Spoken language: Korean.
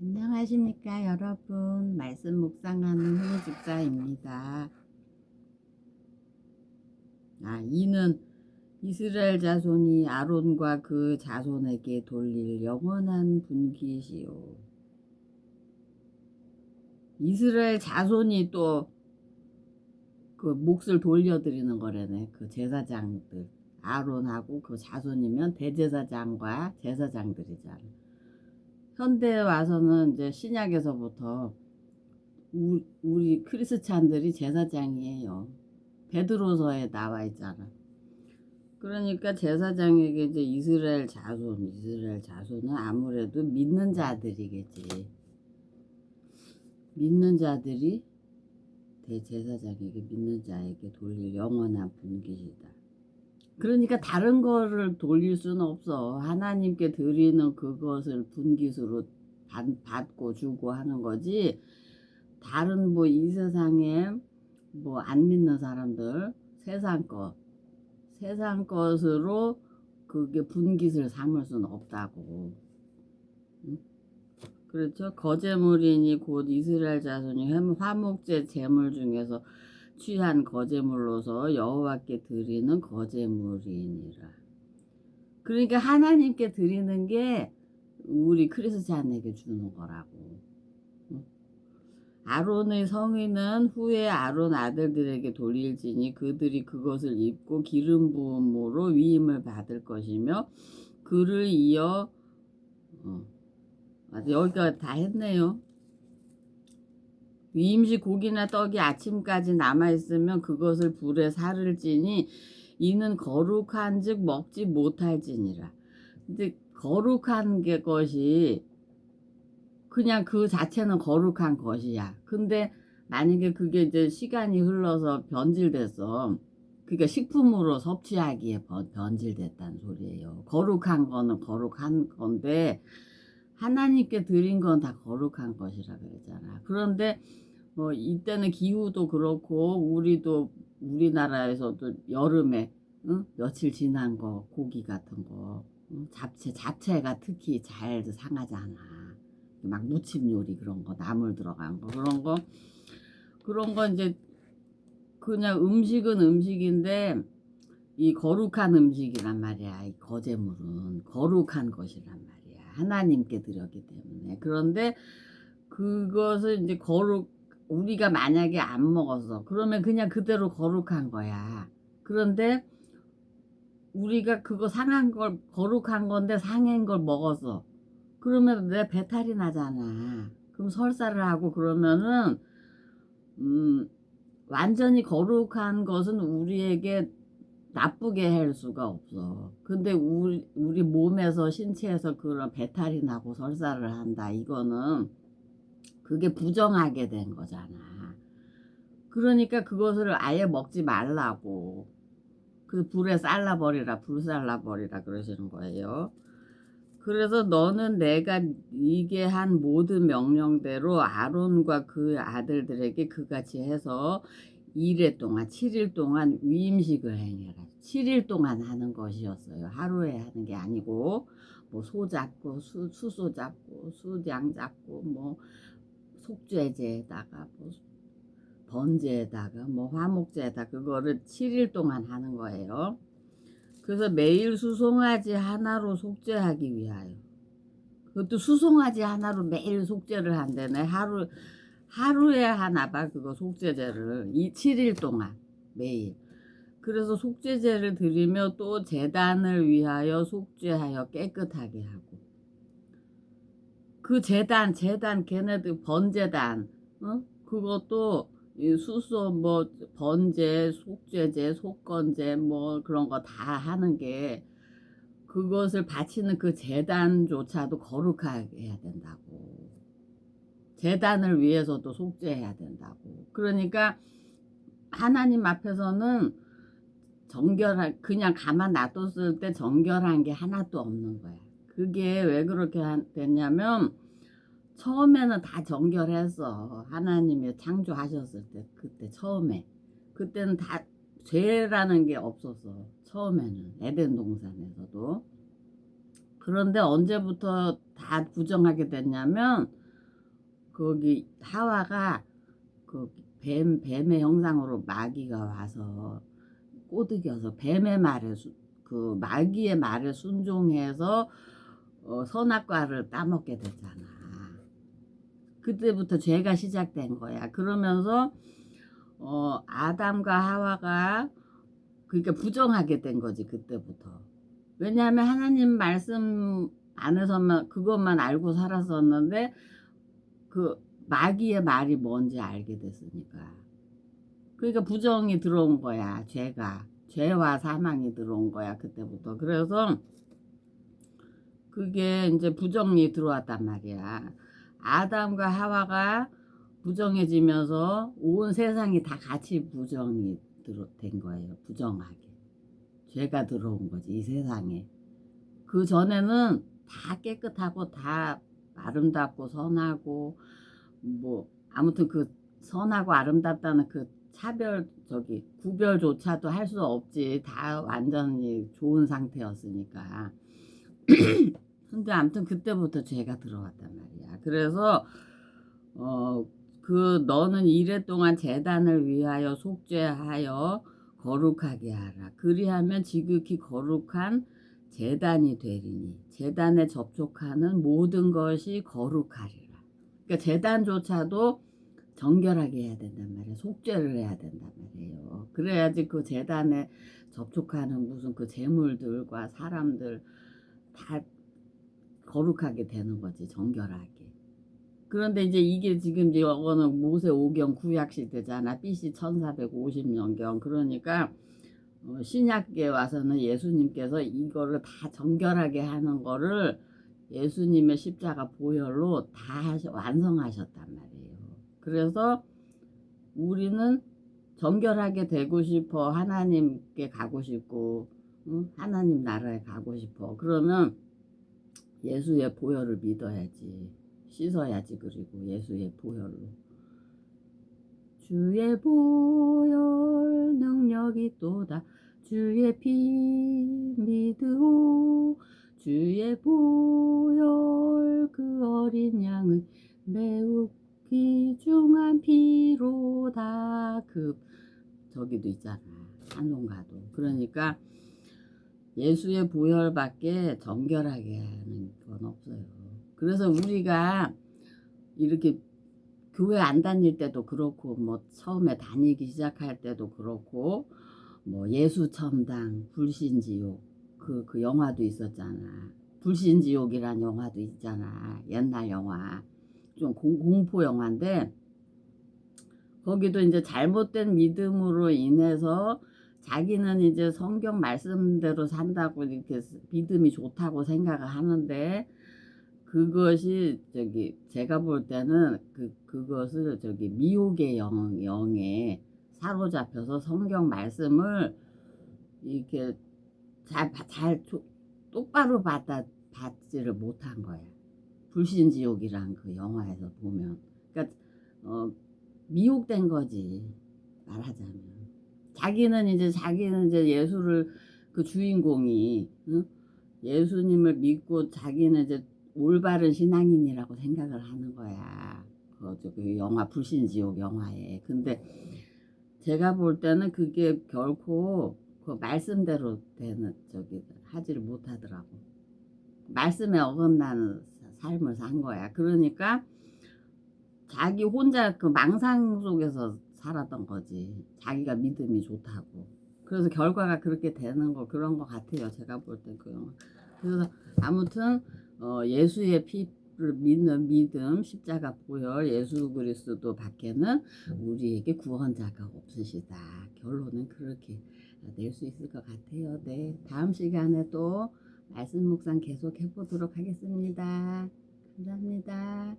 안녕하십니까 여러분. 말씀 묵상하는 홍집사입니다. 이는 이스라엘 자손이 아론과 그 자손에게 돌릴 영원한 분깃이요. 이스라엘 자손이 또 그 몫을 돌려드리는 거라네. 그 제사장들 아론하고 그 자손이면 대제사장과 제사장들이잖아. 현대에 와서는 이제 신약에서부터 우리 크리스찬들이 제사장이에요. 베드로서에 나와 있잖아. 그러니까 제사장에게 이제 이스라엘 자손은 아무래도 믿는 자들이겠지. 믿는 자들이 대제사장에게 믿는 자에게 돌릴 영원한 분깃이다. 그러니까 다른 거를 돌릴 수는 없어. 하나님께 드리는 그것을 분깃으로 받고 주고 하는 거지. 다른 뭐 이 세상에 뭐 안 믿는 사람들 세상 것으로 그게 분깃을 삼을 수는 없다고. 응? 그렇죠. 거제물이니 곧 이스라엘 자손이 화목제 제물 중에서 취한 거제물로서 여호와께 드리는 거제물이니라. 그러니까 하나님께 드리는 게 우리 크리스찬에게 주는 거라고. 아론의 성의는 후에 아론 아들들에게 돌릴지니 그들이 그것을 입고 기름 부음으로 위임을 받을 것이며 그를 이어 여기가 다 했네요. 위임식 고기나 떡이 아침까지 남아있으면 그것을 불에 살을지니 이는 거룩한즉 먹지 못할지니라. 근데 거룩한 게 것이 그냥 그 자체는 거룩한 것이야. 근데 만약에 그게 이제 시간이 흘러서 변질됐어. 그러니까 식품으로 섭취하기에 변질됐다는 소리예요. 거룩한 거는 거룩한 건데 하나님께 드린 건 다 거룩한 것이라 그랬잖아. 그런데 뭐 이때는 기후도 그렇고 우리도 우리나라에서도 여름에 며칠 지난 거 고기 같은 거 잡채가 특히 잘 상하잖아. 막 무침 요리 그런 거 나물 들어간 거 그런 거 이제 그냥 음식은 음식인데 이 거룩한 음식이란 말이야. 이 거제물은 거룩한 것이란 말이야. 하나님께 드렸기 때문에. 그런데 그것을 이제 우리가 만약에 안 먹었어. 그러면 그냥 그대로 거룩한 거야. 그런데 우리가 그거 상한 걸 거룩한 건데 상한 걸 먹었어. 그러면 내 배탈이 나잖아. 그럼 설사를 하고 그러면은 완전히 거룩한 것은 우리에게 나쁘게 할 수가 없어. 근데 우리 몸에서 신체에서 그런 배탈이 나고 설사를 한다. 이거는 그게 부정하게 된 거잖아. 그러니까 그것을 아예 먹지 말라고. 그 불에 불살라버리라 그러시는 거예요. 그래서 너는 내가 네게 한 모든 명령대로 아론과 그 아들들에게 그같이 해서 7일 동안 위임식을 행해라. 7일 동안 하는 것이었어요. 하루에 하는 게 아니고 뭐 소 잡고 수소 잡고 수양 잡고 뭐 속죄제에다가 뭐 번제에다가 뭐 화목제에다 그거를 7일 동안 하는 거예요. 그래서 매일 수송아지 하나로 속죄하기 위하여. 그것도 수송아지 하나로 매일 속죄를 한다네. 하루에 하나 봐. 그거 속죄제를 이 7일 동안 매일. 그래서 속죄제를 드리며 또 제단을 위하여 속죄하여 깨끗하게 하고. 그 제단 걔네들 번제단 그것도 수소 뭐 번제 속죄제 속건제 뭐 그런 거 다 하는 게 그것을 바치는 그 제단조차도 거룩하게 해야 된다고. 제단을 위해서도 속죄해야 된다고. 그러니까 하나님 앞에서는 그냥 가만 놔뒀을 때 정결한 게 하나도 없는 거야. 그게 왜 그렇게 됐냐면 처음에는 다 정결했어. 하나님이 창조하셨을 때 그때 처음에 그때는 다 죄라는 게 없었어. 처음에는 에덴 동산에서도. 그런데 언제부터 다 부정하게 됐냐면 거기 하와가 그 뱀의 형상으로 마귀가 와서 꼬드겨서 뱀의 말에 그 마귀의 말에 순종해서 선악과를 따먹게 됐잖아. 그때부터 죄가 시작된 거야. 그러면서 아담과 하와가 그러니까 부정하게 된 거지 그때부터. 왜냐하면 하나님 말씀 안에서만 그것만 알고 살았었는데 그 마귀의 말이 뭔지 알게 됐으니까. 그러니까 부정이 들어온 거야. 죄와 사망이 들어온 거야 그때부터. 그래서 그게 이제 부정이 들어왔단 말이야. 아담과 하와가 부정해지면서 온 세상이 다 같이 부정이 된 거예요. 부정하게. 죄가 들어온 거지 이 세상에. 그 전에는 다 깨끗하고 다 아름답고 선하고 뭐 아무튼 그 선하고 아름답다는 그 구별조차도 할 수 없지. 다 완전히 좋은 상태였으니까. 근데 아무튼 그때부터 죄가 들어왔단 말이야. 그래서 너는 이래 동안 제단을 위하여 속죄하여 거룩하게 하라. 그리하면 지극히 거룩한 제단이 되리니 제단에 접촉하는 모든 것이 거룩하리라. 그러니까 제단조차도 정결하게 해야 된단 말이에요. 속죄를 해야 된단 말이에요. 그래야지 그 제단에 접촉하는 무슨 그 재물들과 사람들 다 거룩하게 되는 거지. 정결하게. 그런데 이제 이게 지금 이거는 모세오경 구약 시대잖아. BC 1450년경. 그러니까 신약에 와서는 예수님께서 이거를 다 정결하게 하는 거를 예수님의 십자가 보혈로 다 완성하셨단 말이에요. 그래서 우리는 정결하게 되고 싶어. 하나님께 가고 싶고 하나님 나라에 가고 싶어. 그러면 예수의 보혈을 믿어야지. 씻어야지. 그리고 예수의 보혈로. 주의 보혈 능력이 또다 주의 피 믿으오. 주의 보혈 그 어린 양은 매우 귀중한 피로다. 저기도 있잖아. 찬송가도. 그러니까 예수의 보혈밖에 정결하게 하는 건 없어요. 그래서 우리가 이렇게 교회 안 다닐 때도 그렇고 뭐 처음에 다니기 시작할 때도 그렇고 뭐 예수첨당 불신지옥 그 영화도 있었잖아. 불신지옥이란 영화도 있잖아. 옛날 영화. 좀 공포 영화인데 거기도 이제 잘못된 믿음으로 인해서 자기는 이제 성경 말씀대로 산다고 이렇게 믿음이 좋다고 생각을 하는데 그것이 제가 볼 때는 그것을 미혹의 영에 사로잡혀서 성경 말씀을 이렇게 똑바로 받지를 못한 거야. 불신지옥이란 그 영화에서 보면. 그러니까 미혹된 거지. 말하자면. 자기는 이제 예수를 그 주인공이 예수님을 믿고 자기는 이제 올바른 신앙인이라고 생각을 하는 거야. 그 영화 불신지옥 영화에. 근데 제가 볼 때는 그게 결코 그 말씀대로 되는 하지를 못하더라고. 말씀에 어긋나는 삶을 산 거야. 그러니까 자기 혼자 그 망상 속에서 살았던 거지. 자기가 믿음이 좋다고. 그래서 결과가 그렇게 되는 그런 거 같아요. 제가 볼 때 그 영화. 그래서 아무튼 예수의 피를 믿는 믿음, 십자가 보혈, 예수 그리스도 밖에는 우리에게 구원자가 없으시다. 결론은 그렇게 낼 수 있을 것 같아요. 네, 다음 시간에 또 말씀 묵상 계속 해보도록 하겠습니다. 감사합니다.